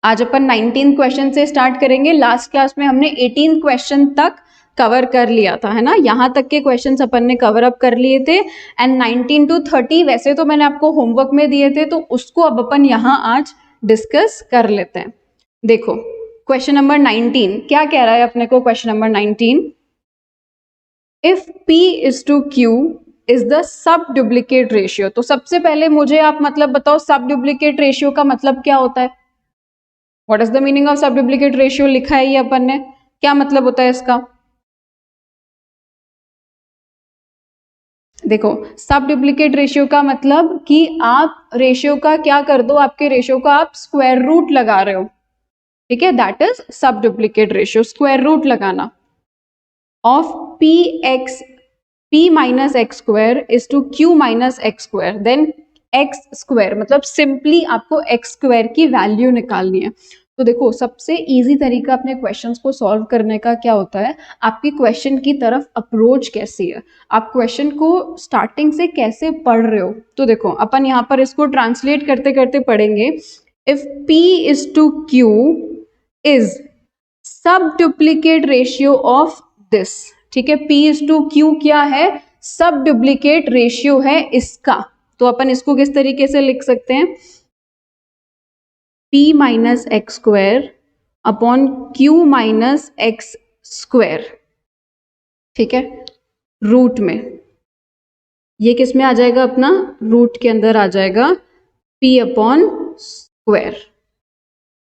आज अपन 19 क्वेश्चन से स्टार्ट करेंगे। लास्ट क्लास में हमने 18 क्वेश्चन तक कवर कर लिया था, है ना। यहाँ तक के क्वेश्चंस अपन ने कवर अप कर लिए थे एंड 19 to 30 वैसे तो मैंने आपको होमवर्क में दिए थे, तो उसको अब अपन यहाँ आज डिस्कस कर लेते हैं। देखो क्वेश्चन नंबर 19 क्या कह रहा है अपने को। Question number 19, if P is to Q is the सब डुप्लीकेट रेशियो। तो सबसे पहले मुझे आप मतलब बताओ सब डुप्लीकेट रेशियो का मतलब क्या होता है। What is the meaning of सब डुप्लीकेट रेशियो लिखा है ये अपन ने, क्या मतलब होता है इसका। देखो सब डुप्लीकेट रेशियो का मतलब कि आप रेशियो का क्या कर दो, आपके रेशियो का आप स्क्वायर रूट लगा रहे हो, ठीक है, that is sub duplicate ratio, square root लगाना of p minus x square is to q minus x square, then x square मतलब सिंपली आपको एक्स स्क्वायर की वैल्यू निकालनी है। तो देखो सबसे इजी तरीका अपने क्वेश्चंस को सॉल्व करने का क्या होता है, आपकी क्वेश्चन की तरफ अप्रोच कैसी है, आप क्वेश्चन को स्टार्टिंग से कैसे पढ़ रहे हो। तो देखो अपन यहाँ पर इसको ट्रांसलेट करते करते पढ़ेंगे। If p is to q is sub duplicate ratio of this, ठीक है, p इज टू q क्या है, सब डुप्लीकेट रेशियो है इसका। तो अपन इसको किस तरीके से लिख सकते हैं, p minus x square upon q minus x square, ठीक है, रूट में ये किस में आ जाएगा, अपना रूट के अंदर आ जाएगा p अपॉन स्क्वायर,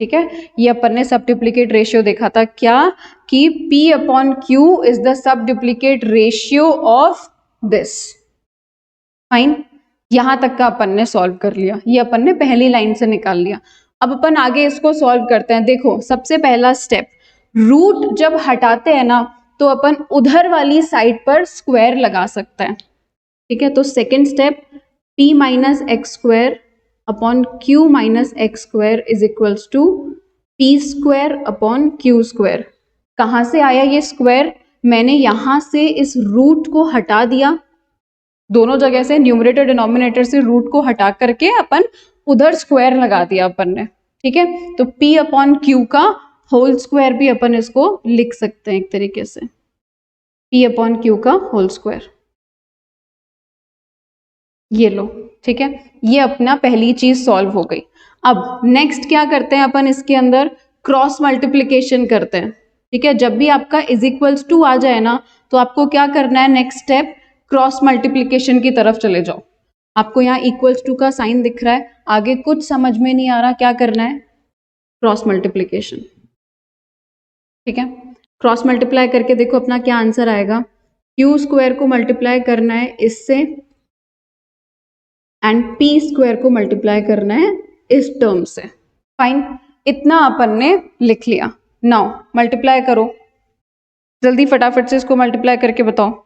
ठीक है। ये अपन ने सब डुप्लीकेट रेशियो देखा था क्या, कि p upon q is the sub duplicate ratio of this. Fine, यहां तक का अपन ने सॉल्व कर लिया, ये अपन ने पहली लाइन से निकाल लिया। अब अपन आगे इसको सॉल्व करते हैं। देखो सबसे पहला स्टेप, रूट जब हटाते हैं ना तो अपन उधर वाली साइड पर स्क्वायर लगा सकते हैं, ठीक है। तो second step, p minus x square upon q minus x square is equals to p square upon q square. कहाँ से आया ये स्क्वायर, मैंने यहां से इस रूट को हटा दिया, दोनों जगह से न्यूमरेटर डिनोमिनेटर से रूट को हटा करके अपन उधर स्क्वायर लगा दिया अपन ने, ठीक है। तो p अपॉन क्यू का होल स्क्वायर भी अपन इसको लिख सकते हैं एक तरीके से, p अपॉन क्यू का होल स्क्वायर, ये लो, ठीक है। ये अपना पहली चीज सॉल्व हो गई। अब नेक्स्ट क्या करते हैं अपन, इसके अंदर क्रॉस मल्टीप्लीकेशन करते हैं, ठीक है। जब भी आपका इज इक्वल्स टू आ जाए ना तो आपको क्या करना है, नेक्स्ट स्टेप क्रॉस मल्टीप्लीकेशन की तरफ चले जाओ। आपको यहाँ इक्वल्स टू का साइन दिख रहा है, आगे कुछ समझ में नहीं आ रहा, क्या करना है, क्रॉस मल्टीप्लीकेशन, ठीक है। क्रॉस मल्टीप्लाई करके देखो अपना क्या आंसर आएगा, क्यू स्क्वायर को मल्टीप्लाई करना है इससे एंड p स्क्वायर को मल्टीप्लाई करना है इस टर्म से। फाइन, इतना अपन ने लिख लिया। नाउ मल्टीप्लाई करो, जल्दी फटाफट से इसको मल्टीप्लाई करके बताओ,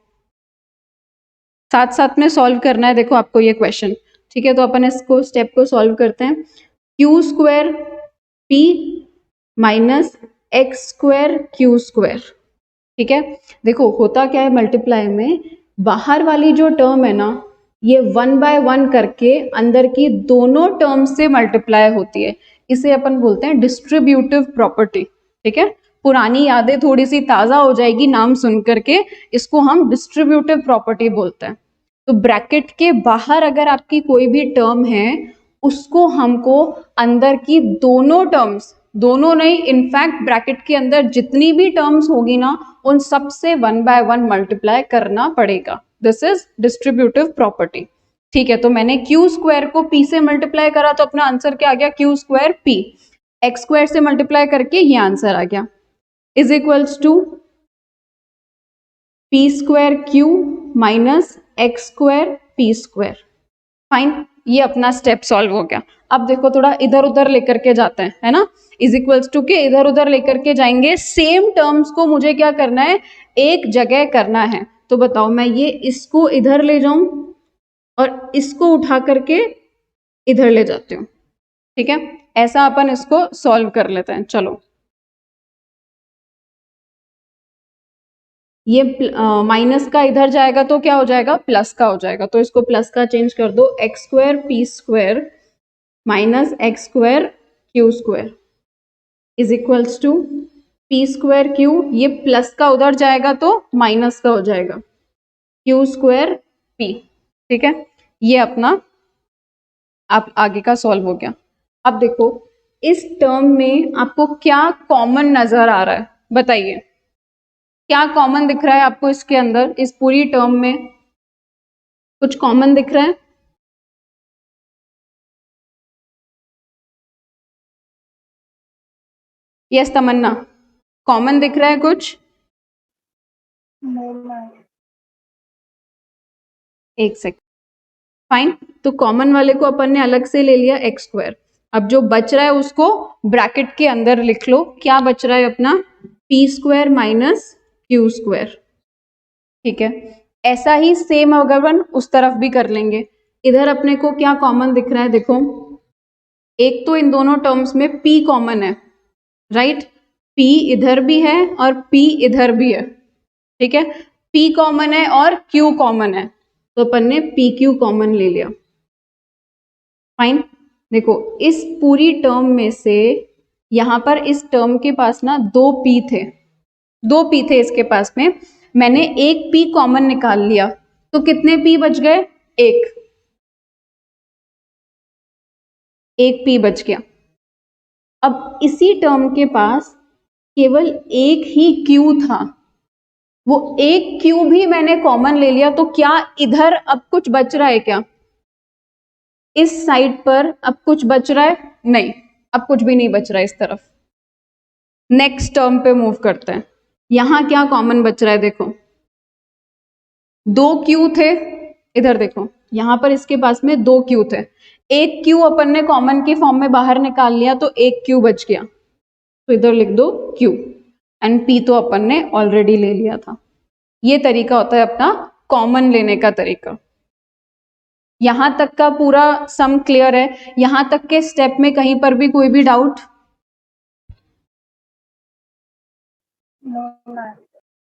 साथ साथ में सॉल्व करना है देखो आपको ये क्वेश्चन, ठीक है। तो अपन इसको स्टेप को सॉल्व करते हैं। Q square p minus x square Q square, ठीक है। देखो होता क्या है मल्टीप्लाई में, बाहर वाली जो टर्म है ना ये 1 बाय 1 करके अंदर की दोनों टर्म से मल्टीप्लाई होती है, इसे अपन बोलते हैं डिस्ट्रीब्यूटिव प्रॉपर्टी, ठीक है। पुरानी यादें थोड़ी सी ताजा हो जाएगी नाम सुन करके, इसको हम डिस्ट्रीब्यूटिव प्रॉपर्टी बोलते हैं। तो ब्रैकेट के बाहर अगर आपकी कोई भी टर्म है उसको हमको अंदर की दोनों टर्म्स, दोनों नहीं इनफैक्ट ब्रैकेट के अंदर जितनी भी टर्म्स होगी ना उन सब से 1 बाय 1 मल्टीप्लाई करना पड़ेगा। दिस इज डिस्ट्रीब्यूटिव प्रॉपर्टी, ठीक है। तो मैंने क्यू स्क्वायर को p से मल्टीप्लाई करा तो अपना आंसर क्या आ गया, Q square p, x square से मल्टीप्लाई करके ये आंसर आ गया, is equals to p square q minus x square p square. Fine, ये अपना स्टेप सॉल्व हो गया। अब देखो थोड़ा इधर उधर लेकर के जाते हैं, है ना, इज इक्वल्स टू के इधर उधर लेकर के जाएंगे, सेम टर्म्स को मुझे क्या करना है, एक जगह करना है। तो बताओ मैं ये इसको इधर ले जाऊं और इसको उठा करके इधर ले जाती हूँ, ठीक है। ऐसा अपन इसको सॉल्व कर लेते हैं। चलो ये माइनस का इधर जाएगा तो क्या हो जाएगा, प्लस का हो जाएगा, तो इसको प्लस का चेंज कर दो, x square p square minus x square Q square, is equals to P square Q, ये प्लस का उधर जाएगा तो माइनस का हो जाएगा, क्यू स्क्वायर पी। ठीक है, ये अपना आप आगे का सॉल्व हो गया। अब देखो इस टर्म में आपको क्या कॉमन नजर आ रहा है, बताइए क्या कॉमन दिख रहा है आपको इसके अंदर, इस पूरी टर्म में कुछ कॉमन दिख रहा है? यस तमन्ना, कॉमन दिख रहा है कुछ? एक सेकंड, फाइन। तो कॉमन वाले को अपन ने अलग से ले लिया एक्स स्क्वायर। अब जो बच रहा है उसको ब्रैकेट के अंदर लिख लो, क्या बच रहा है अपना, P square minus Q square. ठीक है, ऐसा ही सेम अगर अपन उस तरफ भी कर लेंगे। इधर अपने को क्या कॉमन दिख रहा है, देखो एक तो इन दोनों टर्म्स में p कॉमन है, राइट, p इधर भी है और p इधर भी है। ठीक है, p कॉमन है और q कॉमन है, तो अपन ने पी क्यू कॉमन ले लिया। फाइन, देखो इस पूरी टर्म में से यहां पर इस टर्म के पास ना दो p थे, दो p थे इसके पास में, मैंने एक p कॉमन निकाल लिया, तो कितने p बच गए, एक p बच गया। अब इसी टर्म के पास केवल एक ही q था, वो एक q भी मैंने कॉमन ले लिया, तो क्या इधर अब कुछ बच रहा है क्या, इस साइड पर अब कुछ बच रहा है, नहीं, अब कुछ भी नहीं बच रहा है इस तरफ। नेक्स्ट टर्म पे मूव करते हैं, यहां क्या कॉमन बच रहा है, देखो दो q थे, इधर देखो यहां पर इसके पास में दो q थे, एक q अपन ने कॉमन के फॉर्म में बाहर निकाल लिया तो एक q बच गया, तो इधर लिख दो q, एंड p तो अपन ने ऑलरेडी ले लिया था। ये तरीका होता है अपना कॉमन लेने का तरीका। यहां तक का पूरा सम क्लियर है? यहां तक के स्टेप में कहीं पर भी कोई भी डाउट?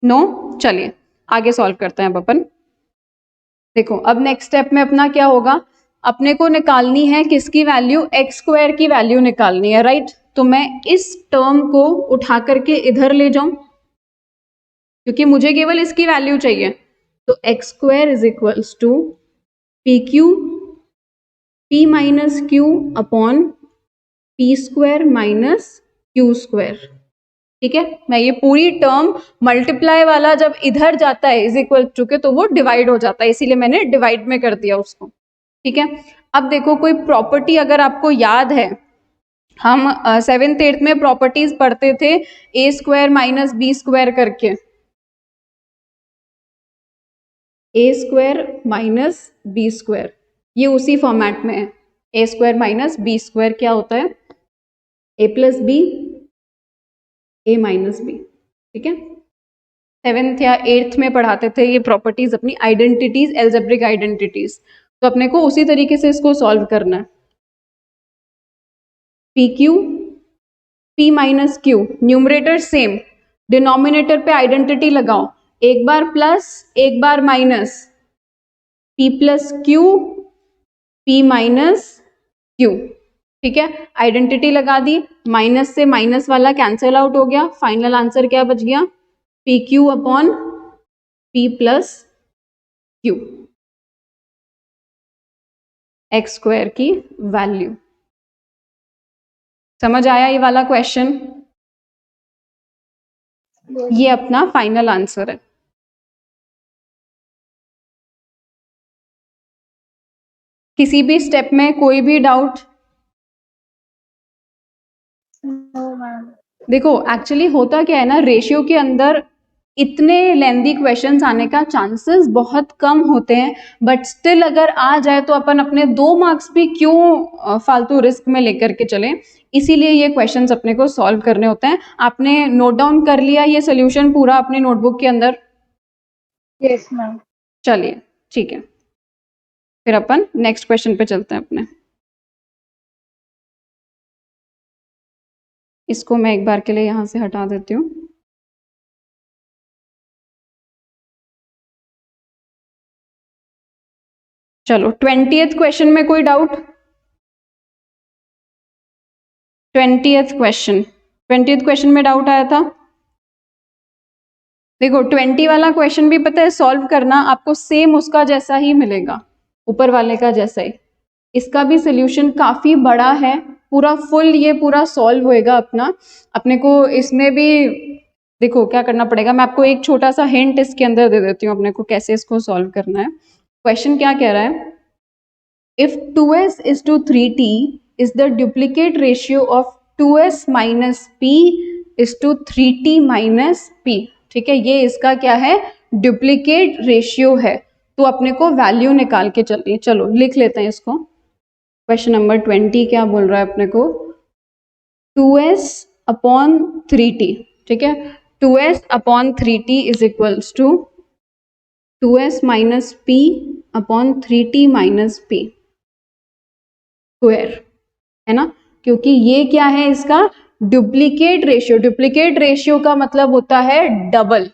नो, चलिए आगे सॉल्व करते हैं अब अपन। देखो अब नेक्स्ट स्टेप में अपना क्या होगा, अपने को निकालनी है किसकी वैल्यू, एक्स स्क्वायर की वैल्यू निकालनी है, राइट। तो मैं इस टर्म को उठा करके इधर ले जाऊं, क्योंकि मुझे केवल इसकी वैल्यू चाहिए, तो x square is equals to P Q, P minus Q upon P square minus Q square. ठीक है, मैं ये पूरी टर्म मल्टीप्लाई वाला जब इधर जाता है इज इक्वल टू के, तो वो डिवाइड हो जाता है, इसीलिए मैंने डिवाइड में कर दिया उसको। ठीक है, अब देखो कोई प्रॉपर्टी अगर आपको याद है, हम 7th 8th में प्रॉपर्टीज पढ़ते थे, ए स्क्वायर माइनस बी स्क्वायर करके, ए स्क्वायर माइनस बी स्क्वायर, ये उसी फॉर्मेट में है। ए स्क्वायर माइनस बी स्क्वायर क्या होता है, ए प्लस बी, ए माइनस बी। ठीक है, 7th या 8th में पढ़ाते थे ये प्रॉपर्टीज, अपनी आइडेंटिटीज, एल्जेब्रिक आइडेंटिटीज, तो अपने को उसी तरीके से इसको सॉल्व करना है। P Q, P minus Q, numerator same, denominator पे आइडेंटिटी लगाओ, एक बार प्लस एक बार minus, P plus Q, P minus Q. ठीक है, आइडेंटिटी लगा दी, माइनस से माइनस वाला कैंसिल आउट हो गया, फाइनल आंसर क्या बच गया, P Q upon P plus Q, X square की वैल्यू। समझ आया ये वाला क्वेश्चन? ये अपना फाइनल आंसर है। किसी भी स्टेप में कोई भी डाउट? देखो एक्चुअली होता क्या है ना, रेशियो के अंदर इतने लेंदी क्वेश्चंस आने का चांसेस बहुत कम होते हैं, बट स्टिल अगर आ जाए तो अपन अपने 2 मार्क्स भी क्यों फालतू रिस्क में लेकर के चलें, इसीलिए ये क्वेश्चंस अपने को सॉल्व करने होते हैं। आपने नोट डाउन कर लिया ये सोल्यूशन पूरा अपनी नोटबुक के अंदर? Yes ma'am. चलिए ठीक है, फिर अपन नेक्स्ट क्वेश्चन पे चलते हैं अपने। इसको मैं एक बार के लिए यहां से हटा देती हूँ। चलो 20th क्वेश्चन में कोई doubt? 20th question, 20th question में डाउट आया था? देखो 20 वाला क्वेश्चन भी पता है सॉल्व करना आपको सेम उसका जैसा ही मिलेगा, ऊपर वाले का जैसा ही। इसका भी सोल्यूशन काफी बड़ा है, पूरा फुल ये पूरा सॉल्व होएगा अपने को। इसमें भी देखो क्या करना पड़ेगा, मैं आपको एक छोटा सा हिंट इसके अंदर दे देती हूँ अपने को कैसे इसको सॉल्व करना है। क्वेश्चन क्या कह रहा है, if 2s is to 3t is the duplicate ratio of 2s minus p is to 3t minus p। ठीक है, ये इसका क्या है, डुप्लीकेट रेशियो है, तो अपने को वैल्यू निकाल के चलिए। चलो लिख लेते हैं इसको। क्वेश्चन नंबर 20 क्या बोल रहा है अपने को, 2s अपॉन 3t। ठीक है, 2s upon 3t is equals to 2s minus p upon 3t minus p square, है ना, क्योंकि ये क्या है इसका डुप्लीकेट रेशियो। डुप्लीकेट रेशियो का मतलब होता है डबल।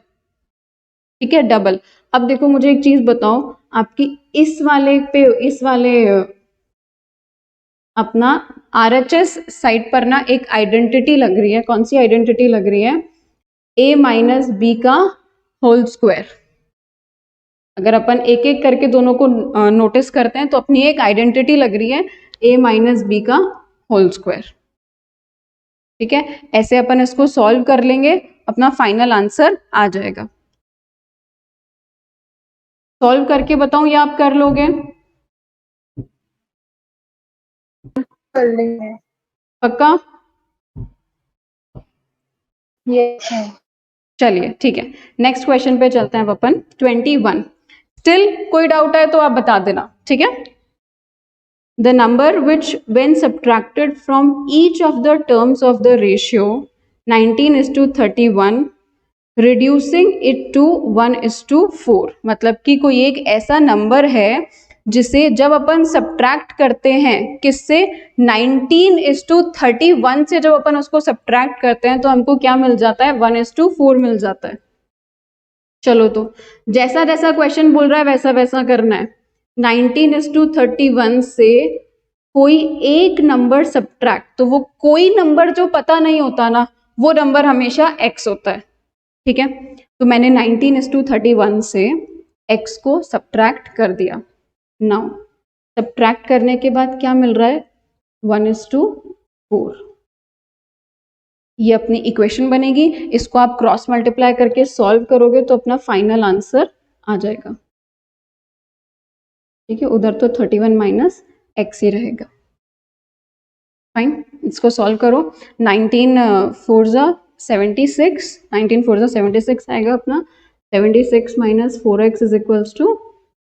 ठीक है, डबल। अब देखो मुझे एक चीज बताओ, आपकी इस वाले अपना RHS साइड पर ना एक आइडेंटिटी लग रही है। कौन सी आइडेंटिटी लग रही है, a माइनस बी का होल स्क्वायर। अगर अपन एक एक करके दोनों को नोटिस करते हैं तो अपनी एक आइडेंटिटी लग रही है a माइनस बी का होल स्क्वायर। ठीक है, ऐसे अपन इसको सॉल्व कर लेंगे, अपना फाइनल आंसर आ जाएगा। सॉल्व करके बताऊं या आप कर लोगे? कर लेंगे। पक्का? Yes ma'am. चलिए ठीक है, नेक्स्ट क्वेश्चन पे चलते हैं अब अपन। 21 स्टिल कोई डाउट है तो आप बता देना। ठीक है, the number which when subtracted from each of the terms of the ratio 19:31 reducing it to 1:4, मतलब कि कोई एक ऐसा नंबर है जिसे जब अपन सब्ट्रैक्ट करते हैं किससे, 19:31 से जब अपन उसको सब्ट्रैक्ट करते हैं तो हमको क्या मिल जाता है, 1:4 मिल जाता है। चलो तो जैसा जैसा क्वेश्चन बोल रहा है वैसा वैसा करना है। 19:31 से कोई एक नंबर सब्ट्रैक्ट, तो वो कोई नंबर जो पता नहीं होता ना, वो नंबर हमेशा x होता है। ठीक है, तो मैंने 19:31 से x को सब्ट्रैक्ट कर दिया। नाउ सब्ट्रैक्ट करने के बाद क्या मिल रहा है, 1:4। ये अपनी इक्वेशन बनेगी, इसको आप क्रॉस मल्टीप्लाई करके सॉल्व करोगे तो अपना फाइनल आंसर आ जाएगा। ठीक है, उधर तो 31 माइनस x ही रहेगा। फाइन, इसको सॉल्व करो। 19 4 76, 19 4 76 आएगा अपना। 76 minus 4x is equals to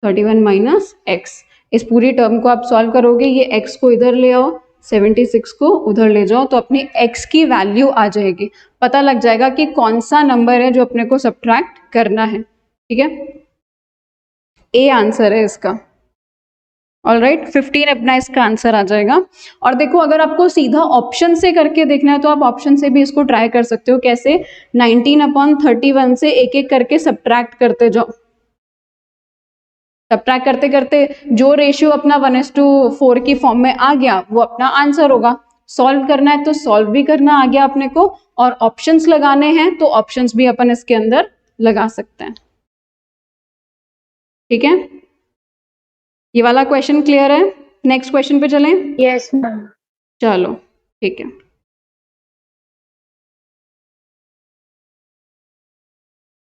31 minus x। इस पूरी टर्म को आप सॉल्व करोगे, ये x को इधर ले आओ, 76 को उधर ले जाओ, तो अपनी x की वैल्यू आ जाएगी। पता लग जाएगा कि कौन सा नंबर है जो अपने को सब्ट्रैक्ट करना है। ठीक है, ए आंसर है इसका। ऑलराइट, 15 अपना इसका आंसर आ जाएगा। और देखो अगर आपको सीधा ऑप्शन से करके देखना है तो आप ऑप्शन से भी इसको ट्राई कर सकते हो। कैसे, 19/31 से एक एक करके सब्ट्रैक्ट करते जाओ। सब्ट्रैक्ट करते करते जो रेशियो अपना 1:4 की फॉर्म में आ गया वो अपना आंसर होगा। सॉल्व करना है तो सॉल्व भी करना आ गया अपने को, और ऑप्शंस लगाने हैं तो ऑप्शंस भी अपन इसके अंदर लगा सकते हैं। ठीक है, ये वाला क्वेश्चन क्लियर है? नेक्स्ट क्वेश्चन पे चलें। Yes ma'am. चलो ठीक है,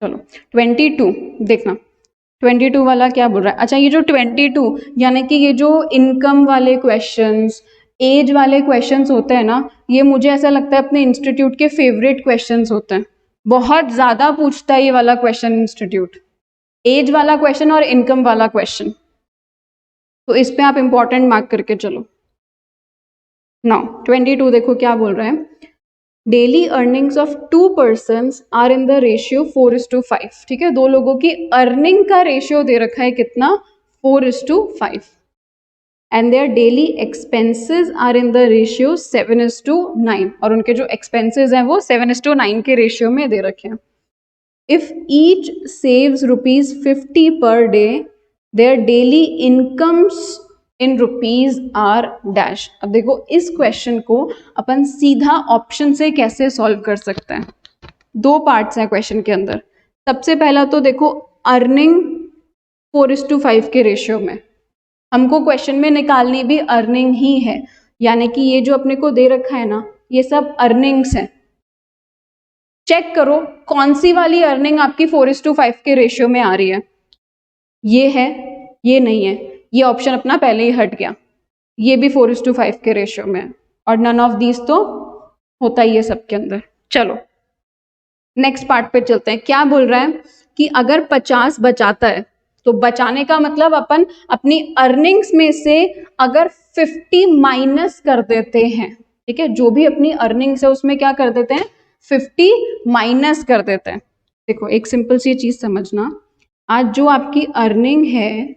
चलो 22 देखना। 22 वाला क्या बोल रहा है, अच्छा ये जो 22 यानी कि ये जो इनकम वाले क्वेश्चंस, एज वाले क्वेश्चंस होते हैं ना, ये मुझे ऐसा लगता है अपने इंस्टीट्यूट के फेवरेट क्वेश्चंस होते हैं। बहुत ज्यादा पूछता है ये वाला क्वेश्चन इंस्टीट्यूट, एज वाला क्वेश्चन और इनकम वाला क्वेश्चन, तो इस पे आप इंपॉर्टेंट मार्क करके चलो। नाउ 22 देखो क्या बोल रहा है, daily earnings of 2 persons are in the ratio 4:5। ठीक है, दो लोगों की अर्निंग का रेशियो दे रखा है कितना, 4:5, and their daily expenses are in the ratio 7:9, और उनके जो एक्सपेंसेस हैं वो 7:9 के रेशियो में दे रखे हैं। If each saves ₹50 per day, their daily incomes in rupees are dash. अब देखो इस क्वेश्चन को अपन सीधा ऑप्शन से कैसे सॉल्व कर सकते हैं। दो पार्ट्स हैं क्वेश्चन के अंदर। सबसे पहला तो देखो अर्निंग 4:5 के रेशियो में, हमको क्वेश्चन में निकालनी भी अर्निंग ही है, यानी कि ये जो अपने को दे रखा है ना, ये सब अर्निंग्स है। चेक करो कौन सी वाली अर्निंग आपकी 4:5 के रेशियो में आ रही है। ये है, ये नहीं है, ये ऑप्शन अपना पहले ही हट गया। ये भी 4:5 के रेशियो में है और नन ऑफ दीज तो होता ही है सबके अंदर। चलो नेक्स्ट पार्ट पे चलते हैं। क्या बोल रहा है कि अगर 50 बचाता है, तो बचाने का मतलब अपन अपनी अर्निंग्स में से अगर 50 माइनस कर देते हैं, ठीक है, जो भी अपनी अर्निंग्स है उसमें क्या कर देते हैं, 50 माइनस कर देते हैं। देखो एक सिंपल सी चीज समझना, आज जो आपकी अर्निंग है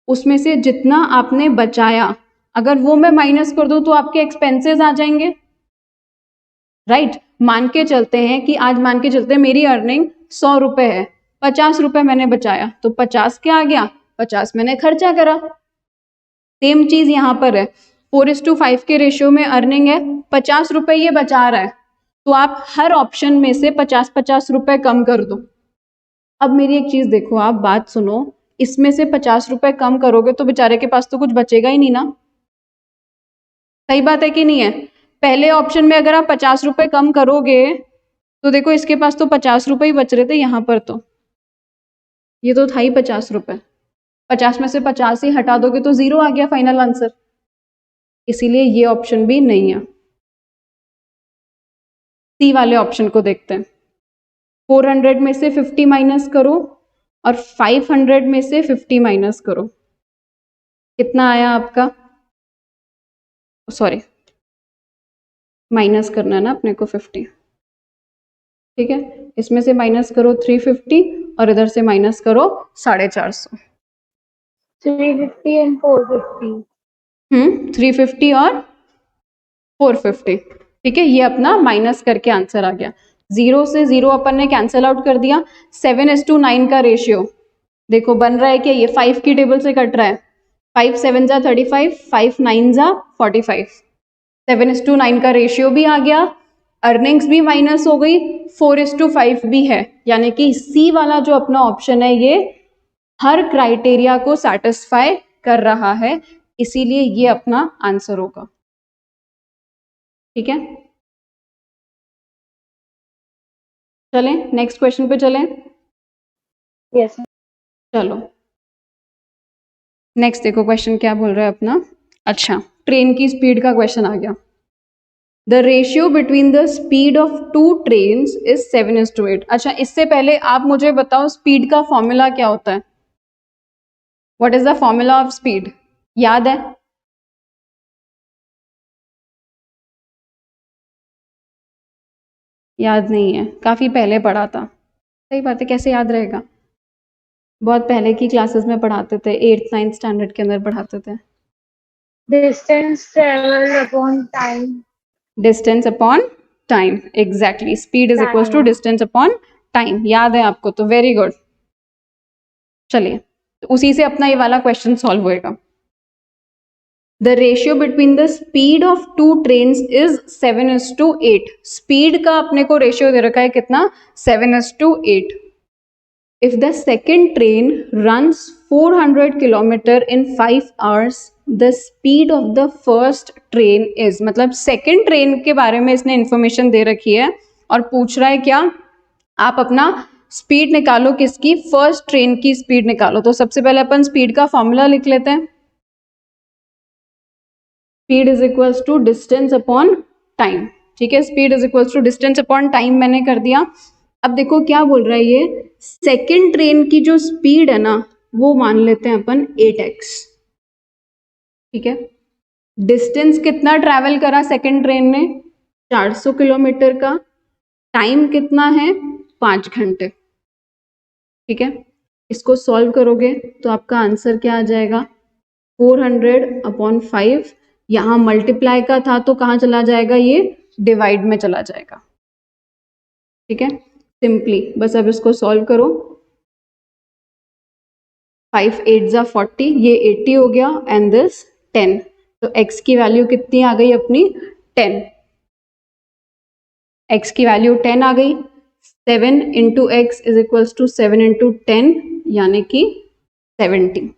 उसमें से जितना आपने बचाया, अगर वो मैं माइनस कर दूं तो आपके एक्सपेंसेस आ जाएंगे, राइट। मान के चलते हैं कि आज मान के चलते हैं मेरी अर्निंग 100 रुपए है, 50 रुपए मैंने बचाया, तो 50 क्या आ गया, 50 मैंने खर्चा करा। सेम चीज यहां पर है, 4:5 के रेशियो में अर्निंग है, 50 रुपए ये बचा रहा है, तो आप हर ऑप्शन में से 50-50 रुपए कम कर दो। अब मेरी एक चीज देखो, आप बात सुनो, इसमें से 50 रुपए कम करोगे तो बेचारे के पास तो कुछ बचेगा ही नहीं ना। सही बात है कि नहीं है। पहले ऑप्शन में अगर आप 50 रुपए कम करोगे तो देखो इसके पास तो 50 रुपए ही बच रहे थे, यहां पर तो ये तो था ही 50 रुपए, 50 में से 50 ही हटा दोगे तो 0 आ गया फाइनल आंसर, इसीलिए ये ऑप्शन भी नहीं है। सी वाले ऑप्शन को देखते हैं। 400 में से 50 माइनस करो और 500 में से 50 माइनस करो, कितना आया आपका, सॉरी माइनस करना है ना अपने को 50, ठीक है, इसमें से माइनस करो 350 और इधर से माइनस करो 450। 350 and 450. 350 और 450, ठीक है, ये अपना माइनस करके आंसर आ गया। 0 से 0 अपन ने कैंसिल आउट कर दिया। 7:9 का रेशियो देखो बन रहा है क्या, ये 5 की टेबल से कट रहा है, 5 7 जा 35, 5 9 जा 45, 7:9 का रेशियो भी आ गया, अर्निंग्स भी माइनस हो गई, 4:5 भी है, यानी कि सी वाला जो अपना ऑप्शन है ये हर क्राइटेरिया को सेटिस्फाई कर रहा है, इसीलिए ये अपना आंसर होगा। ठीक है, चलें नेक्स्ट क्वेश्चन पे चलें। Yes. चलो नेक्स्ट देखो क्वेश्चन क्या बोल रहा है अपना। अच्छा, ट्रेन की स्पीड का क्वेश्चन आ गया। The ratio between the speed of 2 trains is 7:8। अच्छा, इससे पहले आप मुझे बताओ स्पीड का फॉर्मूला क्या होता है, what is the formula of speed, याद है? याद नहीं है, काफी पहले पढ़ा था। सही बात है, कैसे याद रहेगा, बहुत पहले की क्लासेस में पढ़ाते थे, 8th 9th स्टैंडर्ड के अंदर पढ़ाते थे। Distance traveled upon time. Distance upon time, exactly, speed is equal to distance upon time, याद है आपको तो, वेरी गुड। चलिए तो उसी से अपना ये वाला क्वेश्चन सॉल्व होएगा। The ratio between the speed of 2 trains is 7:8। Speed का अपने को रेशियो दे रखा है कितना, 7:8। If the second train runs 400 km in 5 hours, the speed of the first train is, मतलब सेकेंड ट्रेन के बारे में इसने इंफॉर्मेशन दे रखी है और पूछ रहा है क्या, आप अपना स्पीड निकालो किसकी, फर्स्ट ट्रेन की स्पीड निकालो। तो सबसे पहले अपन स्पीड का फॉर्मूला लिख लेते हैं, speed is equals to distance upon time. ठीक है, speed is equals to distance upon time मैंने कर दिया। अब देखो क्या बोल रहा है ये, सेकेंड ट्रेन की जो स्पीड है ना वो मान लेते हैं अपन 8x। ठीक है, डिस्टेंस कितना ट्रैवल करा सेकेंड ट्रेन ने, 400 किलोमीटर का, टाइम कितना है 5 घंटे। ठीक है, इसको सॉल्व करोगे तो आपका आंसर क्या आ जाएगा, 400/5, यहाँ मल्टीप्लाई का था तो कहाँ चला जाएगा, ये डिवाइड में चला जाएगा। ठीक है, सिंपली बस अब इसको सॉल्व करो। 5 8 जा 40, ये 80 हो गया एंड दिस 10। तो x की वैल्यू कितनी आ गई अपनी 10। x की वैल्यू 10 आ गई। 7 into x is equals to 7 into 10 यानी कि 70।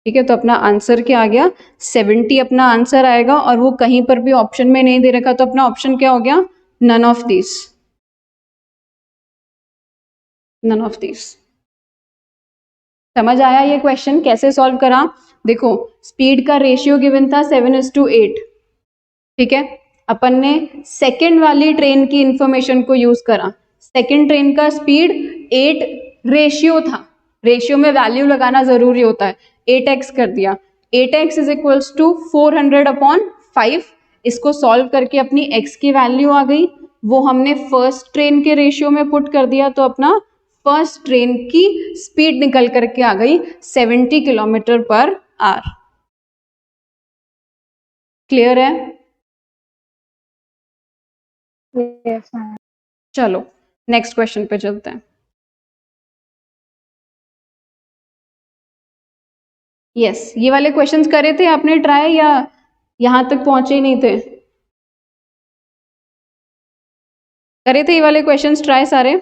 ठीक है, तो अपना आंसर क्या आ गया 70 अपना आंसर आएगा। और वो कहीं पर भी ऑप्शन में नहीं दे रखा, तो अपना ऑप्शन क्या हो गया none of this, none of this. समझ आया ये क्वेश्चन कैसे सॉल्व करा? देखो स्पीड का रेशियो गिवन था 7:8। ठीक है, अपन ने सेकंड वाली ट्रेन की इंफॉर्मेशन को यूज करा। सेकंड ट्रेन का स्पीड 8 रेशियो था, रेशियो में वैल्यू लगाना जरूरी होता है। 8x कर दिया, 8x इज इक्वल्स टू 400/5। इसको सॉल्व करके अपनी x की वैल्यू आ गई, वो हमने फर्स्ट ट्रेन के रेशियो में पुट कर दिया, तो अपना फर्स्ट ट्रेन की स्पीड निकल करके आ गई 70 किलोमीटर पर आवर। क्लियर है? Yes, ma'am. चलो नेक्स्ट क्वेश्चन पे चलते हैं। यस, ये वाले क्वेश्चंस करे थे आपने ट्राई या यहां तक पहुंचे ही नहीं थे? करे थे ये वाले क्वेश्चंस ट्राई सारे?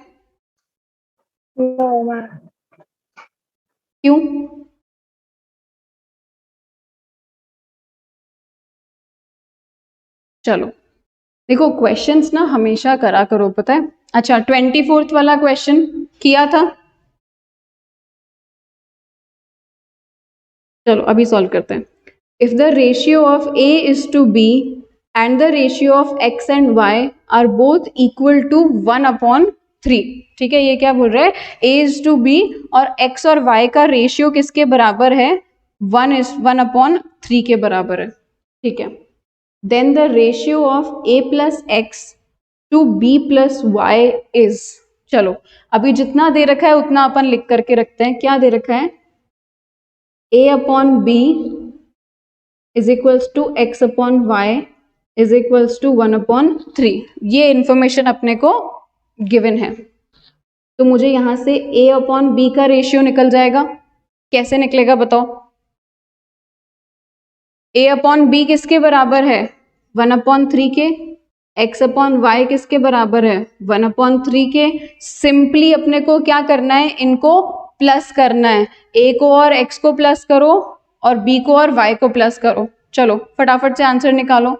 No, ma'am. क्यों? चलो देखो क्वेश्चंस ना हमेशा करा करो, पता है। अच्छा 24th वाला क्वेश्चन किया था? चलो अभी सॉल्व करते हैं। If the ratio of a is to b and the ratio of x and y are both equal to 1/3। ठीक है, ये क्या बोल रहा है a इज टू b और x और y का रेशियो किसके बराबर है 1/3 के बराबर है। ठीक है, then the ratio of a plus x to b plus y is. चलो अभी जितना दे रखा है उतना अपन लिख करके रखते हैं। क्या दे रखा है a/b is equals to x/y is equals to 1/3। ये इंफॉर्मेशन अपने को गिवन है, तो मुझे यहां से a/b का रेशियो निकल जाएगा। कैसे निकलेगा बताओ? a/b किसके बराबर है 1/3 के, x/y किसके बराबर है 1/3 के। सिंपली अपने को क्या करना है, इनको प्लस करना है। a को और x को प्लस करो और b को और y को प्लस करो। चलो फटाफट से आंसर निकालो,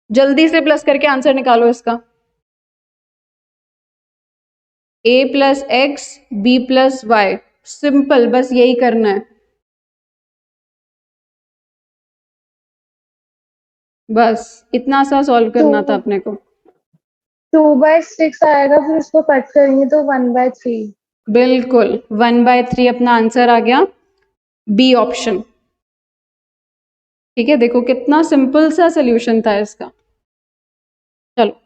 जल्दी से प्लस करके आंसर निकालो इसका। a plus x b plus y, simple बस यही करना है, बस इतना सा सॉल्व करना था अपने को। 2/6 आएगा, फिर उसको कट करेंगे तो 1/3। बिल्कुल 1/3 अपना आंसर आ गया, बी ऑप्शन। ठीक है, देखो कितना सिंपल सा सोल्यूशन था इसका। चलो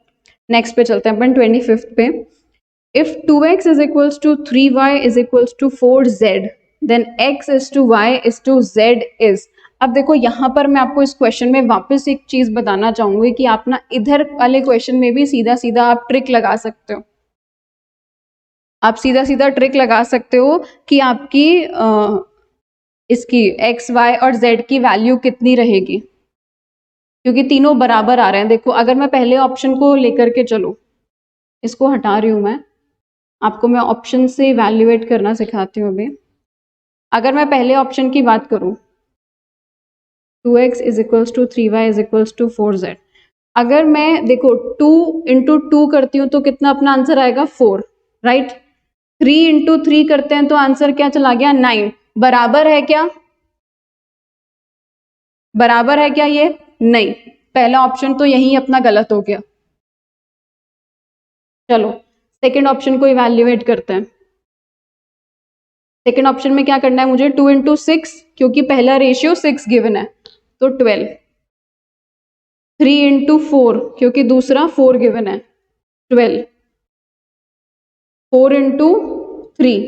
नेक्स्ट पे चलते हैं अपन 25th पे। If 2x is equals to 3y is equals to 4z then x is to y is to z is. अब देखो यहाँ पर मैं आपको इस क्वेश्चन में वापस एक चीज बताना चाहूंगी कि आप ना इधर वाले क्वेश्चन में भी सीधा सीधा आप ट्रिक लगा सकते हो। आप सीधा सीधा ट्रिक लगा सकते हो कि आपकी इसकी x y और z की वैल्यू कितनी रहेगी, क्योंकि तीनों बराबर आ रहे हैं। देखो अगर मैं पहले ऑप्शन को लेकर के चलो, इसको हटा रही हूं मैं, आपको मैं ऑप्शन से इवैल्यूएट करना सिखाती हूँ अभी। अगर मैं पहले ऑप्शन की बात करूं 2x is equals to 3y is equals to 4z, अगर मैं देखो 2 इंटू 2 करती हूँ तो कितना अपना आंसर आएगा 4, राइट। 3 इंटू 3 करते हैं तो आंसर क्या चला गया 9। बराबर है क्या? बराबर है क्या ये? नहीं, पहला ऑप्शन तो यही अपना गलत हो गया। चलो सेकंड ऑप्शन को इवैल्यूएट करते हैं। सेकंड ऑप्शन में क्या करना है मुझे 2 इंटू 6, क्योंकि पहला रेशियो 6 गिवन है तो 12। 3 इंटू 4 क्योंकि दूसरा 4 गिवन है 12। 4 इंटू 3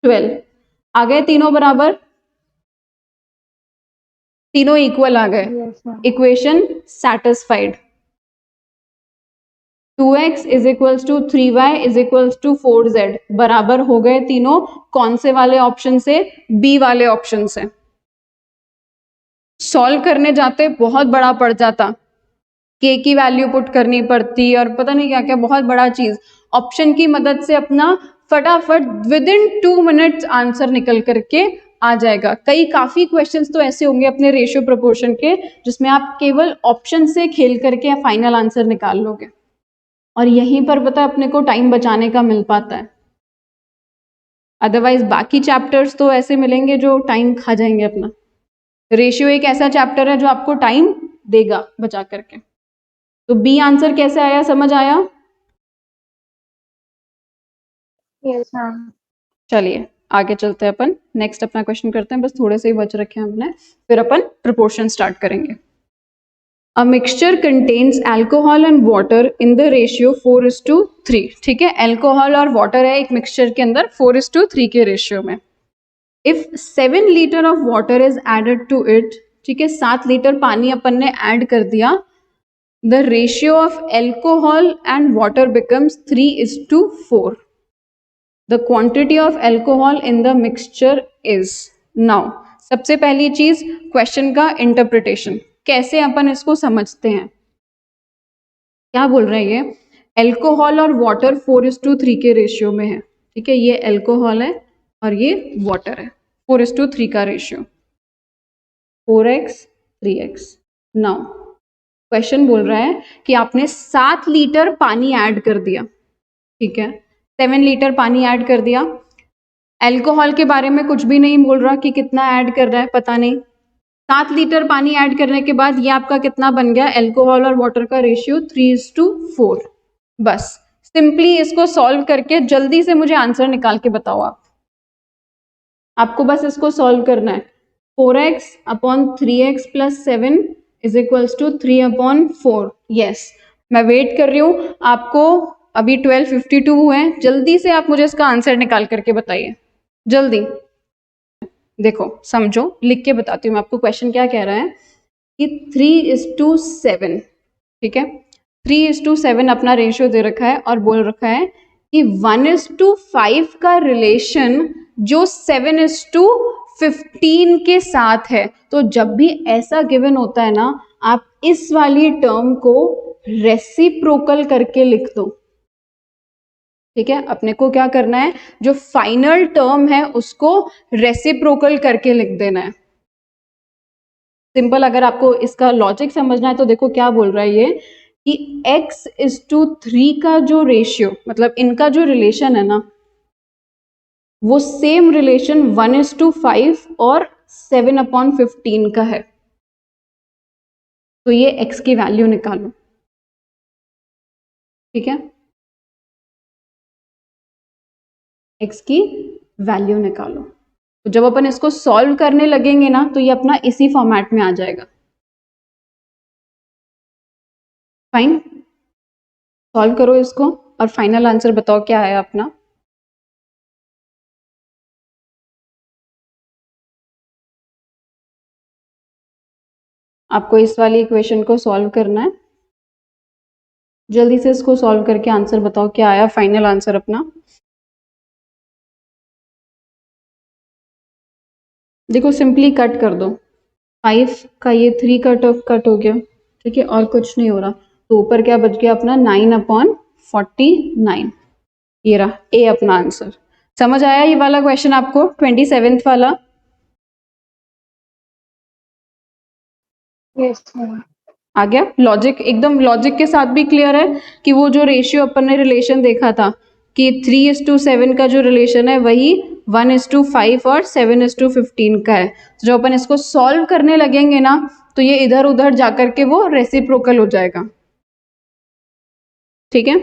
12। आ गए तीनों बराबर, तीनों इक्वल आ गए, Yes, ma'am. Equation satisfied. 2x is equals to 3y is equals to 4z बराबर हो गए तीनों कौन से वाले ऑप्शन से? बी वाले ऑप्शन से। सॉल्व करने जाते बहुत बड़ा पड़ जाता, के की वैल्यू पुट करनी पड़ती और पता नहीं क्या क्या, बहुत बड़ा चीज। ऑप्शन की मदद से अपना फटाफट विद इन 2 मिनट्स आंसर निकल करके आ जाएगा। काफी क्वेश्चंस तो ऐसे होंगे अपने रेशियो प्रोपोर्शन के जिसमें आप केवल ऑप्शन से खेल करके फाइनल आंसर निकाल लोगे, और यहीं पर पता अपने को टाइम बचाने का मिल पाता है। अदरवाइज बाकी चैप्टर्स तो ऐसे मिलेंगे जो टाइम खा जाएंगे अपना। रेशियो एक ऐसा चैप्टर है जो आपको टाइम देगा बचा करके। तो बी आंसर कैसे आया, समझ आया? Yes ma'am. चलिए आगे चलते हैं अपन, नेक्स्ट अपना क्वेश्चन करते हैं, बस थोड़े से ही बच रखे हैं हमने, फिर अपन प्रोपोर्शन स्टार्ट करेंगे। A mixture contains alcohol and water in the ratio 4:3। ठीक है, अल्कोहल और वाटर है एक मिक्सचर के अंदर 4:3 के रेशियो में। If 7 litre of water is added to it, ठीक है 7 लीटर पानी अपन ने ऐड कर दिया, the ratio of alcohol and water becomes 3:4. The quantity of alcohol in the mixture is, now सबसे पहली चीज क्वेश्चन का इंटरप्रिटेशन, कैसे अपन इसको समझते हैं। क्या बोल रहे हैं ये? अल्कोहल और वाटर 4:3 के रेशियो में है। ठीक है, ये अल्कोहल है और ये वाटर है, 4:3 का ratio, 4x 3x। Now question बोल रहा है कि आपने 7 लीटर पानी ऐड कर दिया, ठीक है 7 लीटर पानी ऐड कर दिया। अल्कोहल के बारे में कुछ भी नहीं बोल रहा कि कितना ऐड कर रहा है, पता नहीं। 7 लीटर पानी ऐड करने के बाद ये आपका कितना बन गया? अल्कोहल और वाटर का रेशियो 3:4। बस सिंपली इसको सॉल्व करके जल्दी से मुझे आंसर निकाल के बताओ। आपको बस इसको सॉल्व करना है। 4x upon 3x plus 7 is equals to 3/4। Yes, मैं वेट कर रही हूँ आपको। अभी 12:52 हुए हैं, जल्दी से आप मुझे इसका आंसर निकाल करके बताइए, जल्दी। देखो समझो, लिख के बताती हूँ मैं आपको क्वेश्चन क्या कह रहा है कि 3:7, ठीक है 3:7 अपना रेशियो दे रखा है और बोल रखा है कि 1:5 का रिलेशन जो 7:15 के साथ है। तो जब भी ऐसा गिवन होता है ना, आप इस वाली टर्म को रेसिप्रोकल करके लिख दो। ठीक है, अपने को क्या करना है, जो फाइनल टर्म है उसको रेसिप्रोकल करके लिख देना है। सिंपल, अगर आपको इसका लॉजिक समझना है तो देखो क्या बोल रहा है ये कि x:3 का जो रेशियो, मतलब इनका जो रिलेशन है ना, वो सेम रिलेशन 1:5 और 7/15 का है। तो ये x की वैल्यू निकालो। ठीक है, x की वैल्यू निकालो। तो जब अपन इसको सॉल्व करने लगेंगे ना, तो ये अपना इसी फॉर्मेट में आ जाएगा। फाइन, सॉल्व करो इसको और फाइनल आंसर बताओ क्या है अपना। आपको इस वाली इक्वेशन को सॉल्व करना है, जल्दी से इसको सॉल्व करके आंसर बताओ क्या आया फाइनल आंसर अपना। देखो सिंपली कट कर दो, 5 का ये 3 कट हो गया, ठीक है, और कुछ नहीं हो रहा। तो ऊपर क्या बच गया अपना 9/49। ये रहा ए अपना आंसर। समझ आया ये वाला क्वेश्चन आपको, 27th वाला? Yes ma'am. आ गया? लॉजिक एकदम लॉजिक के साथ भी क्लियर है कि वो जो रेशियो अपन ने रिलेशन देखा था कि 3:7 का जो रिलेशन है वही 1:5 और 7:15 का है। तो जब अपन इसको सॉल्व करने लगेंगे ना, तो ये इधर उधर जाकर के वो रेसिप्रोकल हो जाएगा। ठीक है,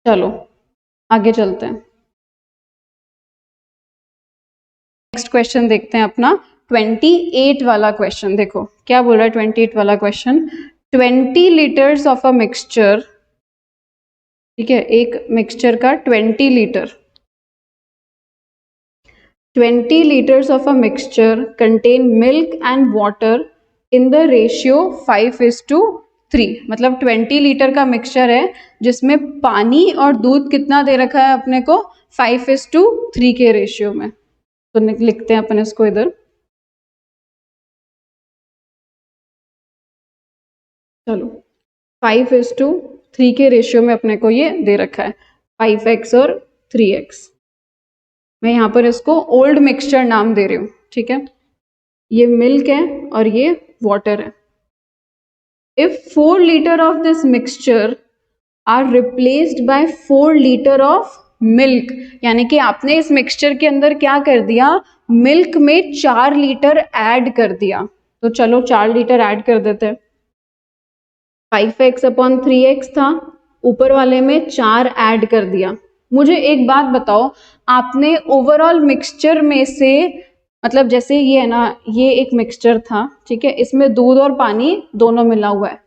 चलो आगे चलते हैं। नेक्स्ट क्वेश्चन देखते हैं अपना 28 वाला क्वेश्चन। देखो क्या बोल रहा है 28 वाला question. 20 litres of a mixture, ठीक है एक मिक्सचर का 20 litres of a mixture contain milk and water in the ratio 5:3 3, मतलब 20 लीटर का मिक्सचर है जिसमें पानी और दूध कितना दे रखा है अपने को, 5:3 के रेशियो में। तो लिखते हैं अपन इसको इधर, चलो 5:3 के रेशियो में अपने को ये दे रखा है, 5x और 3x। मैं यहाँ पर इसको ओल्ड मिक्सचर नाम दे रही हूँ, ठीक है। ये मिल्क है और ये वाटर है। If 4 liter of this mixture are replaced by 4 liter of milk, यानी कि आपने इस मिक्सचर के अंदर क्या कर दिया, मिल्क में 4 लीटर ऐड कर दिया। तो चलो 4 लीटर ऐड कर देते हैं। 5x/3x था, ऊपर वाले में 4 ऐड कर दिया। मुझे एक बात बताओ, आपने ओवरऑल मिक्सचर में से, मतलब जैसे ये है ना, ये एक मिक्सचर था, ठीक है, इसमें दूध और पानी दोनों मिला हुआ है,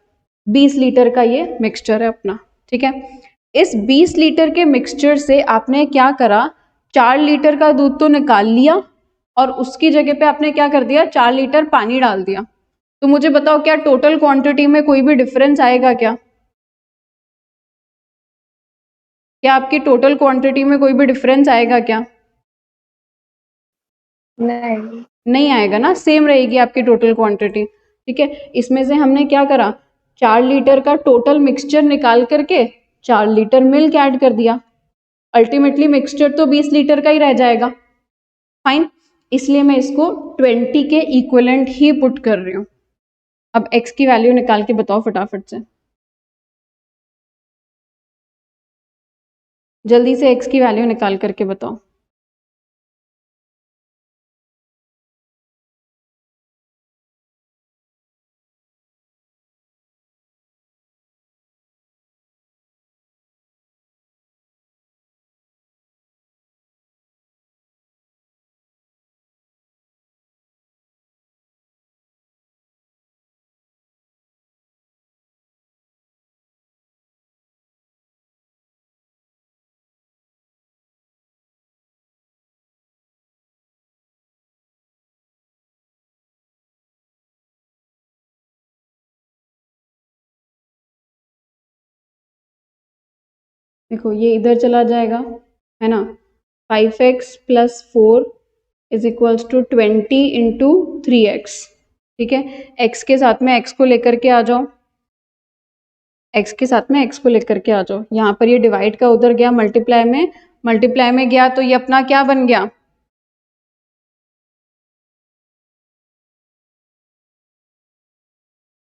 20 लीटर का ये मिक्सचर है अपना, ठीक है। इस 20 लीटर के मिक्सचर से आपने क्या करा, 4 लीटर का दूध तो निकाल लिया और उसकी जगह पे आपने क्या कर दिया, 4 लीटर पानी डाल दिया। तो मुझे बताओ क्या टोटल क्वांटिटी में कोई भी डिफरेंस आएगा क्या? क्या आपकी टोटल क्वांटिटी में कोई भी डिफरेंस आएगा क्या? नहीं आएगा ना, सेम रहेगी आपकी टोटल क्वांटिटी, ठीक है। इसमें से हमने क्या करा, 4 लीटर का टोटल मिक्सचर निकाल करके 4 लीटर मिल्क ऐड कर दिया। अल्टीमेटली मिक्सचर तो 20 लीटर का ही रह जाएगा, फाइन। इसलिए मैं इसको 20 के इक्विवेलेंट ही पुट कर रही हूँ। अब x की वैल्यू निकाल के बताओ फटाफट से, जल्दी से x की वैल्यू निकाल करके बताओ। देखो ये इधर चला जाएगा, है ना, 5x + 4 = 20 × 3x, ठीक है। x के साथ में x को लेकर के आ जाओ, x के साथ में x को लेकर के आ जाओ। यहाँ पर ये डिवाइड का उधर गया, मल्टीप्लाई में गया, तो ये अपना क्या बन गया,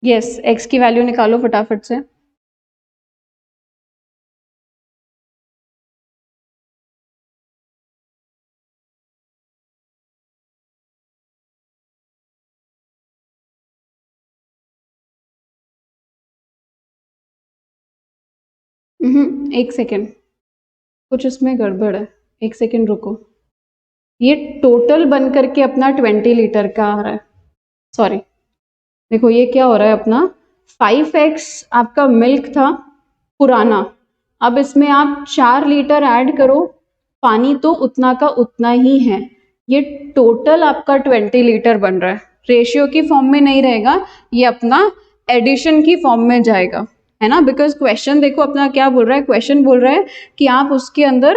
यस, x की वैल्यू निकालो फटाफट से। एक सेकेंड, कुछ इसमें गड़बड़ है, एक सेकेंड रुको। ये टोटल बन करके अपना 20 लीटर का आ रहा है, सॉरी। देखो ये क्या हो रहा है अपना, 5x आपका मिल्क था पुराना, अब इसमें आप 4 लीटर ऐड करो, पानी तो उतना का उतना ही है, ये टोटल आपका 20 लीटर बन रहा है। रेशियो की फॉर्म में नहीं रहेगा, ये अपना एडिशन की फॉर्म में जाएगा, है ना। बिकॉज क्वेश्चन देखो अपना क्या बोल रहा है, क्वेश्चन बोल रहा है कि आप उसके अंदर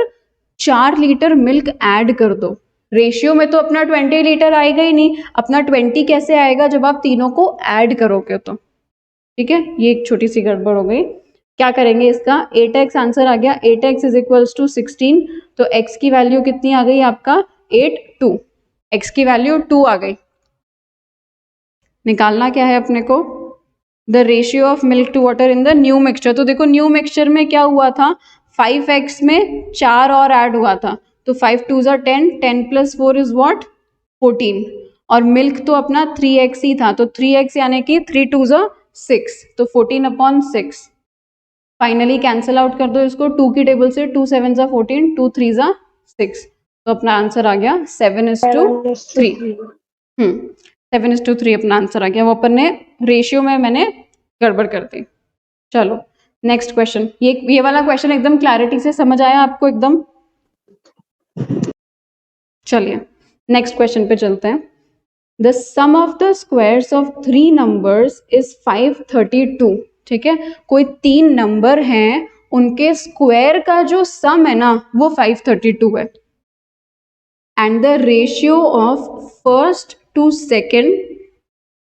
4 लीटर मिल्क ऐड कर दो। रेशियो में तो अपना 20 लीटर आएगा ही नहीं, अपना 20 कैसे आएगा जब आप तीनों को ऐड करोगे तो, ठीक है। ये एक छोटी सी गड़बड़ हो गई। क्या करेंगे इसका, 8x आंसर आ गया, 8x = 16, तो x की वैल्यू कितनी आ गई आपका, 8 2, x की वैल्यू 2 आ गई। निकालना क्या है अपने को, the ratio of milk to water in the new mixture. तो देखो न्यू मिक्सचर में क्या हुआ था, 5x में 4 और ऐड हुआ था, तो 5 2 = 10, 10 + 4 इज व्हाट, 14, और मिल्क तो अपना 3x ही था, तो 3x यानी कि 3 2 = 6, तो 14/6। फाइनली कैंसिल आउट कर दो इसको 2 की टेबल से, 2 7 = 14, 2 3 = 6, तो अपना आंसर आ गया 7:3। 7:3 अपना आंसर आ गया, वो अपन ने रेशियो में मैंने गड़बड़ कर दी। चलो नेक्स्ट क्वेश्चन, ये वाला क्वेश्चन एकदम क्लैरिटी से समझ आया आपको एकदम? चलिए नेक्स्ट क्वेश्चन पे चलते हैं। The sum of the squares of 3 numbers is 532, ठीक है, कोई 3 नंबर हैं, उनके स्क्वायर का जो सम है ना वो 532 है, and the ratio of first to second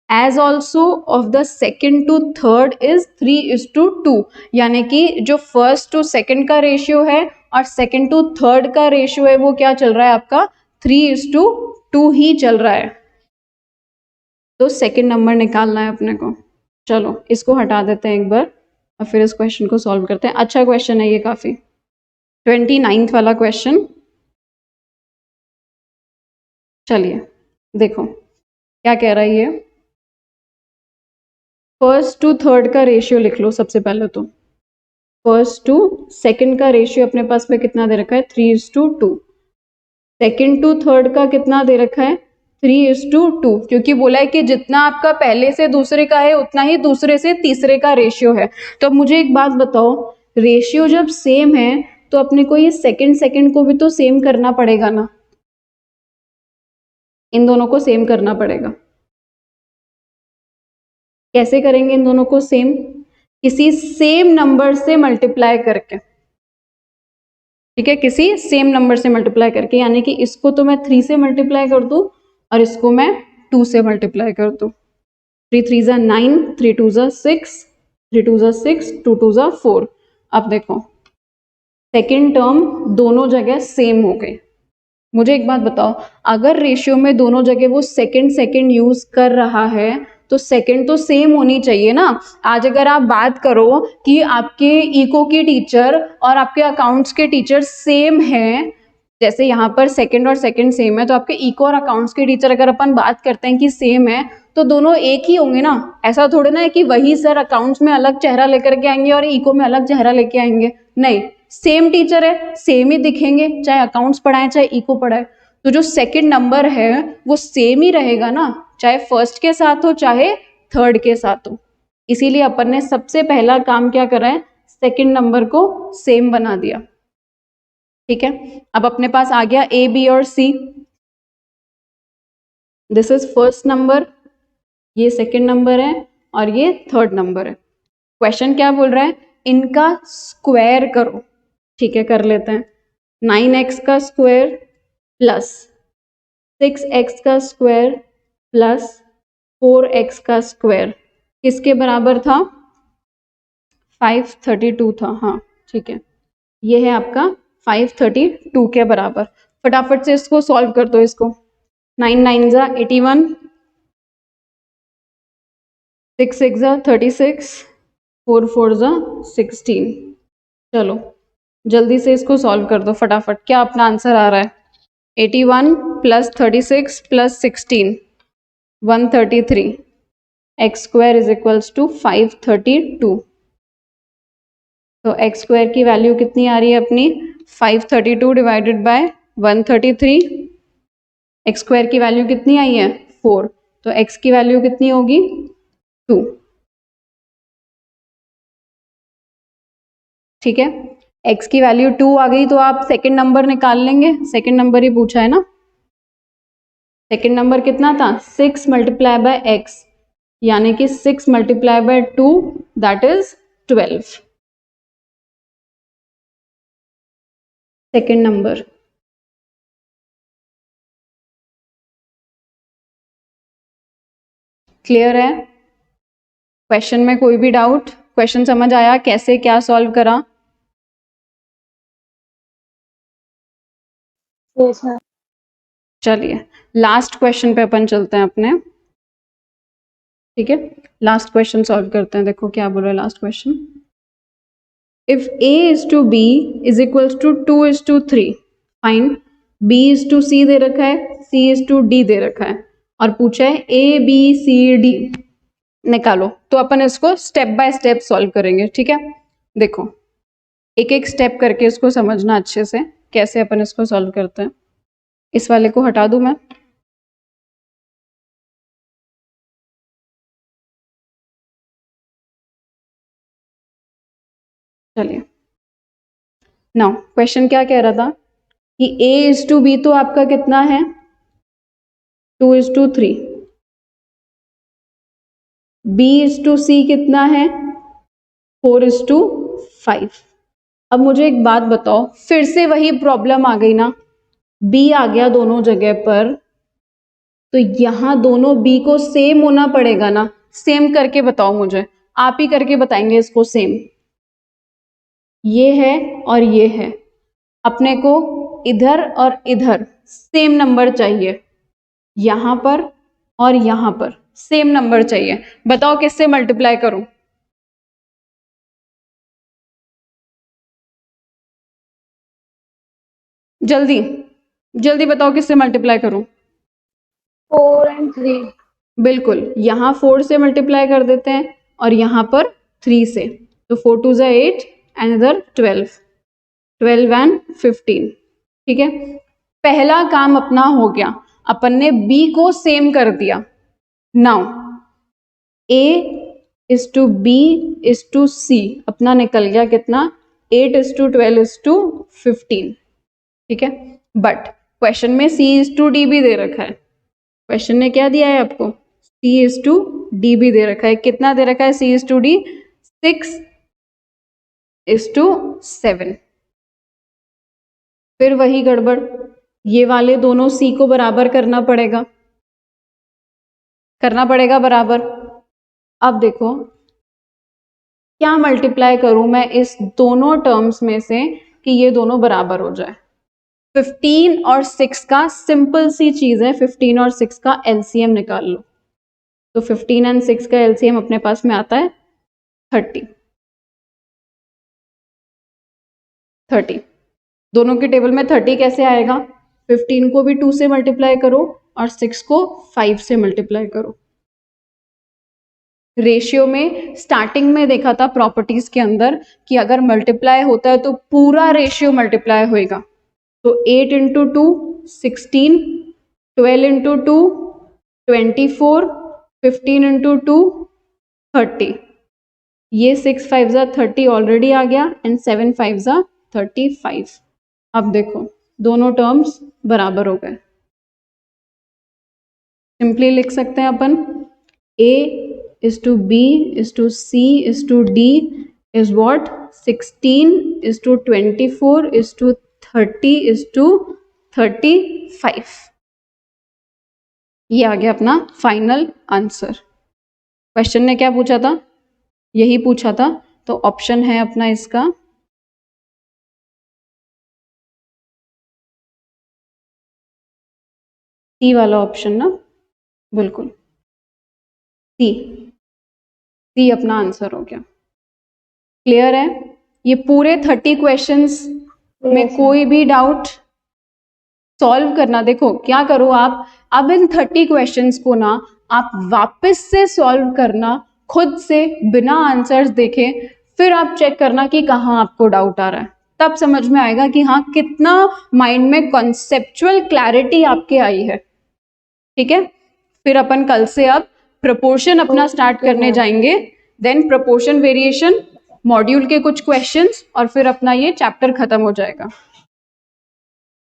as also of the second to third is 3:2, यानी कि जो फर्स्ट टू सेकेंड का रेशियो है और सेकेंड टू थर्ड का रेशियो है वो क्या चल रहा है आपका 3:2 ही चल रहा है। तो सेकेंड नंबर निकालना है अपने को। चलो इसको हटा देते हैं एक बार और फिर इस क्वेश्चन को सॉल्व करते हैं। अच्छा क्वेश्चन है ये काफी, 29th वाला क्वेश्चन। चलिए देखो क्या कह रहा है ये, फर्स्ट टू थर्ड का रेशियो लिख लो सबसे पहले। तो फर्स्ट टू सेकंड का रेशियो अपने पास में कितना दे रखा है 3:2, सेकंड टू थर्ड का कितना दे रखा है 3:2, क्योंकि बोला है कि जितना आपका पहले से दूसरे का है उतना ही दूसरे से तीसरे का रेशियो है। तो अब मुझे एक बात बताओ, रेशियो जब सेम है तो अपने को ये सेकंड सेकंड को भी तो सेम करना पड़ेगा ना, इन दोनों को सेम करना पड़ेगा। कैसे करेंगे इन दोनों को सेम? किसी सेम नंबर से मल्टीप्लाई करके, ठीक है, किसी सेम नंबर से मल्टीप्लाई करके, यानी कि इसको तो मैं 3 से मल्टीप्लाई कर दूं और इसको मैं 2 से मल्टीप्लाई कर दूं। 3 3 जा 9, 3 2 जा 6, 3 2 जा 6, 2 2 जा 4। अब देखो सेकेंड टर्म दोनों जगह सेम हो गए। मुझे एक बात बताओ, अगर रेशियो में दोनों जगह वो सेकेंड सेकेंड यूज कर रहा है तो सेकेंड तो सेम होनी चाहिए ना। आज अगर आप बात करो कि आपके इको की टीचर और आपके अकाउंट्स के टीचर सेम हैं, जैसे यहाँ पर सेकेंड और सेकेंड सेम है, तो आपके इको और अकाउंट्स के टीचर अगर अपन बात करते हैं कि सेम है तो दोनों एक ही होंगे ना। ऐसा थोड़ी ना है कि वही सर अकाउंट्स में अलग चेहरा लेकर के आएंगे और इको में अलग चेहरा लेके आएंगे, नहीं, सेम टीचर है सेम ही दिखेंगे, चाहे अकाउंट्स पढ़ाए चाहे इको पढ़ाए। तो जो सेकंड नंबर है वो सेम ही रहेगा ना, चाहे फर्स्ट के साथ हो चाहे थर्ड के साथ हो। इसीलिए अपन ने सबसे पहला काम क्या करा है, सेकंड नंबर को सेम बना दिया। ठीक है, अब अपने पास आ गया ए बी और सी। दिस इज फर्स्ट नंबर, ये सेकंड नंबर है और ये थर्ड नंबर है। क्वेश्चन क्या बोल रहा है, इनका स्क्वायर करो। ठीक है, कर लेते हैं। 9x का स्क्वायर प्लस 6x का स्क्वायर प्लस 4x का स्क्वायर किसके बराबर था, 532 था। हाँ ठीक है, ये है आपका 532 के बराबर। फटाफट से इसको सॉल्व कर दो। इसको 9 9 जा 81, 6 6 जा 36, 4 4 जा 16। चलो जल्दी से इसको सॉल्व कर दो फटाफट। क्या अपना आंसर आ रहा है, 81 plus 36 plus 16 133, x square is equals to 532। तो एक्स स्क्वायर की वैल्यू कितनी आ रही है अपनी, 532 डिवाइडेड बाय 133। एक्स स्क्वायर की वैल्यू कितनी आई है 4, तो एक्स की वैल्यू कितनी होगी 2। ठीक है, x की वैल्यू 2 आ गई तो आप सेकंड नंबर निकाल लेंगे। सेकंड नंबर ही पूछा है ना, सेकंड नंबर कितना था 6 मल्टीप्लाई बाय x, यानी कि 6 multiply by 2 that is 12। Second number. Clear है? क्वेश्चन में कोई भी डाउट? क्वेश्चन समझ आया कैसे क्या सॉल्व करा? yes sir। चलिए लास्ट क्वेश्चन पे अपन चलते हैं अपने। ठीक है, लास्ट क्वेश्चन सॉल्व करते हैं। देखो क्या बोल रहा है last question, if a is to b is equals to 2 is to 3 find b is to c दे रखा है, c is to d दे रखा है और पूछा है a b c d निकालो। तो अपन इसको स्टेप बाय स्टेप सॉल्व करेंगे। ठीक है, देखो एक एक स्टेप करके इसको समझना अच्छे से कैसे अपन इसको सॉल्व करते हैं। इस वाले को हटा दूं मैं, चलिए। नाउ क्वेश्चन क्या कह रहा था कि a is to b तो आपका कितना है 2 is to 3, b is to c कितना है 4:5। अब मुझे एक बात बताओ, फिर से वही प्रॉब्लम आ गई ना, b आ गया दोनों जगह पर, तो यहां दोनों b को सेम होना पड़ेगा ना। सेम करके बताओ मुझे, आप ही करके बताएंगे इसको सेम। ये है और ये है, अपने को इधर और इधर सेम नंबर चाहिए, यहां पर और यहां पर सेम नंबर चाहिए। बताओ किससे मल्टीप्लाई करूं? जल्दी जल्दी बताओ किससे मल्टीप्लाई करूं? 4 and 3। बिल्कुल, यहां 4 से मल्टीप्लाई कर देते हैं और यहां पर 3 से, तो 4 2 जा 8 एंड इधर 12 एंड 15। ठीक है, पहला काम अपना हो गया, अपन ने b को सेम कर दिया। Now a is to b is to c अपना निकल गया कितना, 8:12:15। ठीक है, बट क्वेश्चन में c is to d भी दे रखा है। क्वेश्चन ने क्या दिया है आपको, c is to d भी दे रखा है। कितना दे रखा है c is to d? 6:7। फिर वही गड़बड़, ये वाले दोनों c को बराबर करना पड़ेगा बराबर। अब देखो क्या मल्टीप्लाई करूं मैं इस दोनों टर्म्स में से कि ये दोनों बराबर हो जाए। 15 और 6 का सिंपल सी चीज है, 15 और 6 का एलसीएम निकाल लो। तो 15 एंड 6 का एलसीएम अपने पास में आता है 30। दोनों के टेबल में 30 कैसे आएगा? 15 को भी 2 से मल्टीप्लाई करो और 6 को 5 से मल्टीप्लाई करो। रेशियो में स्टार्टिंग में देखा था प्रॉपर्टीज के अंदर कि अगर मल्टीप्लाई होता है तो पूरा रेशियो मल्टीप्लाई होएगा। तो 8 × 2 16, 12 × 2 24, 15 × 2 30। ये 6 5 जा 30 ऑलरेडी आ गया एंड 7 5 जा 35। अब देखो दोनों टर्म्स बराबर हो गए। सिंपली लिख सकते हैं अपन, a is to b is to c is to d is what? 16 is to 24 is to 30 is to 35। ये आ गया अपना फाइनल आंसर। क्वेश्चन ने क्या पूछा था? यही पूछा था, तो ऑप्शन है अपना इसका सी वाला ऑप्शन ना, बिल्कुल सी अपना आंसर हो गया। क्लियर है? ये पूरे 30 क्वेश्चंस में कोई भी डाउट सॉल्व करना। देखो क्या करो आप, अब इन 30 क्वेश्चंस को ना आप वापस से सॉल्व करना खुद से बिना आंसर्स देखे, फिर आप चेक करना कि कहाँ आपको डाउट आ रहा है। तब समझ में आएगा कि हाँ कितना माइंड में कॉन्सेप्चुअल क्लैरिटी आपके आई है। ठीक है, फिर अपन कल से अब प्रोपोर्शन अपना स्टार्ट करने जाएंगे, देन प्रोपोर्शन वेरिएशन, मॉड्यूल के कुछ क्वेश्चंस और फिर अपना ये चैप्टर खत्म हो जाएगा।